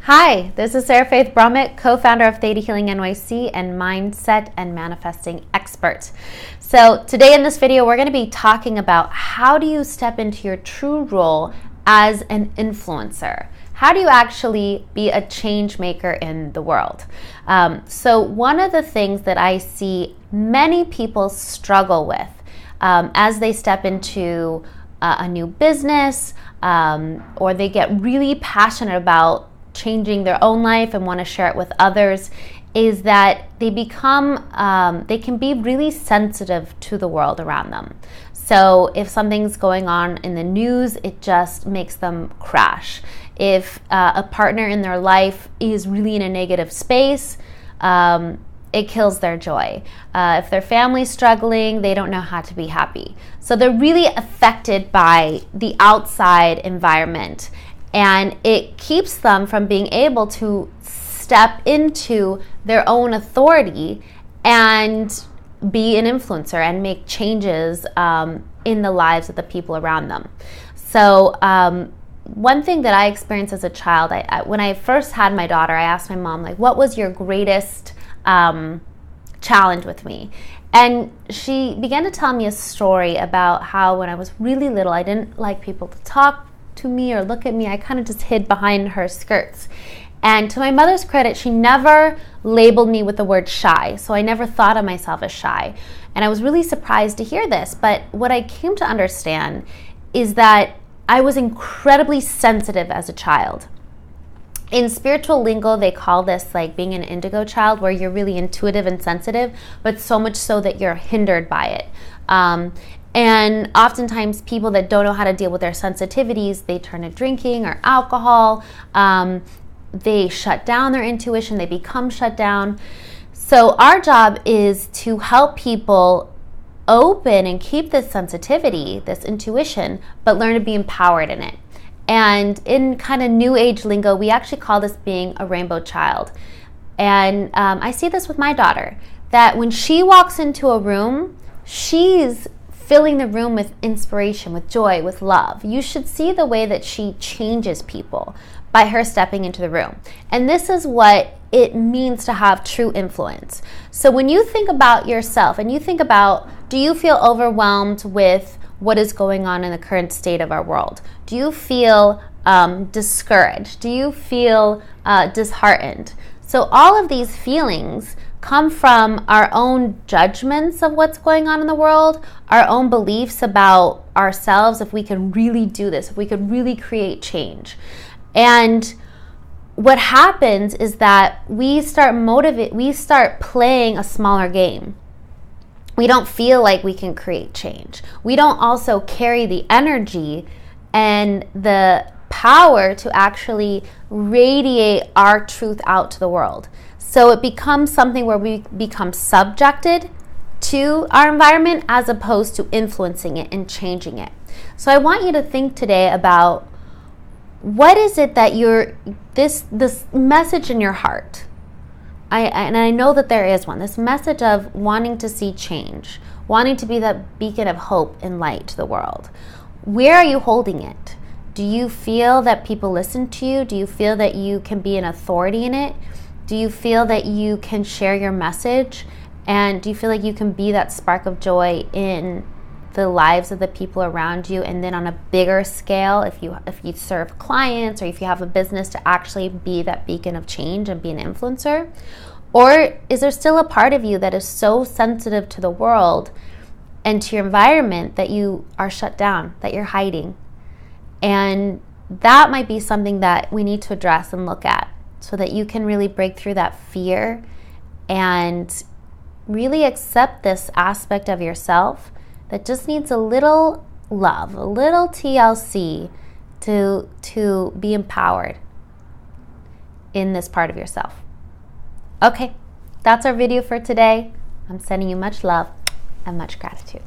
Hi, this is Faith Brumett, co-founder of Theta Healing NYC and mindset and manifesting expert. So today in this video, we're going to be talking about how do you step into your true role as an influencer? How do you actually be a change maker in the world? So one of the things that I see many people struggle with as they step into a new business or they get really passionate about changing their own life and want to share it with others is that they can be really sensitive to the world around them. So if something's going on in the news, it just makes them crash. If a partner in their life is really in a negative space, it kills their joy. If their family's struggling, they don't know how to be happy. So they're really affected by the outside environment. And it keeps them from being able to step into their own authority and be an influencer and make changes in the lives of the people around them. So one thing that I experienced as a child, when I first had my daughter, I asked my mom, what was your greatest challenge with me? And she began to tell me a story about how when I was really little, I didn't like people to talk to me or look at me. I kind of just hid behind her skirts. And to my mother's credit, she never labeled me with the word shy. So I never thought of myself as shy. And I was really surprised to hear this. But what I came to understand is that I was incredibly sensitive as a child. In spiritual lingo, they call this being an indigo child, where you're really intuitive and sensitive, but so much so that you're hindered by it. And oftentimes people that don't know how to deal with their sensitivities, they turn to drinking or alcohol. They shut down their intuition. They become shut down. So our job is to help people open and keep this sensitivity, this intuition, but learn to be empowered in it. And in kind of new age lingo, we actually call this being a rainbow child. And I see this with my daughter, that when she walks into a room, she's filling the room with inspiration, with joy, with love. You should see the way that she changes people by her stepping into the room. And this is what it means to have true influence. So when you think about yourself and you think about, do you feel overwhelmed with what is going on in the current state of our world? Do you feel discouraged? Do you feel disheartened? So all of these feelings come from our own judgments of what's going on in the world, our own beliefs about ourselves, if we can really do this, if we could really create change. And what happens is that we start playing a smaller game. We don't feel like we can create change. We don't also carry the energy and the power to actually radiate our truth out to the world. So it becomes something where we become subjected to our environment as opposed to influencing it and changing it. So I want you to think today about what is it that this message in your heart. And I know that there is one, this message of wanting to see change, wanting to be that beacon of hope and light to the world. Where are you holding it? Do you feel that people listen to you? Do you feel that you can be an authority in it? Do you feel that you can share your message? And do you feel like you can be that spark of joy in the lives of the people around you? And then on a bigger scale, if you serve clients or if you have a business, to actually be that beacon of change and be an influencer? Or is there still a part of you that is so sensitive to the world and to your environment that you are shut down, that you're hiding? And that might be something that we need to address and look at, so that you can really break through that fear and really accept this aspect of yourself that just needs a little love, a little TLC to be empowered in this part of yourself. Okay, that's our video for today. I'm sending you much love and much gratitude.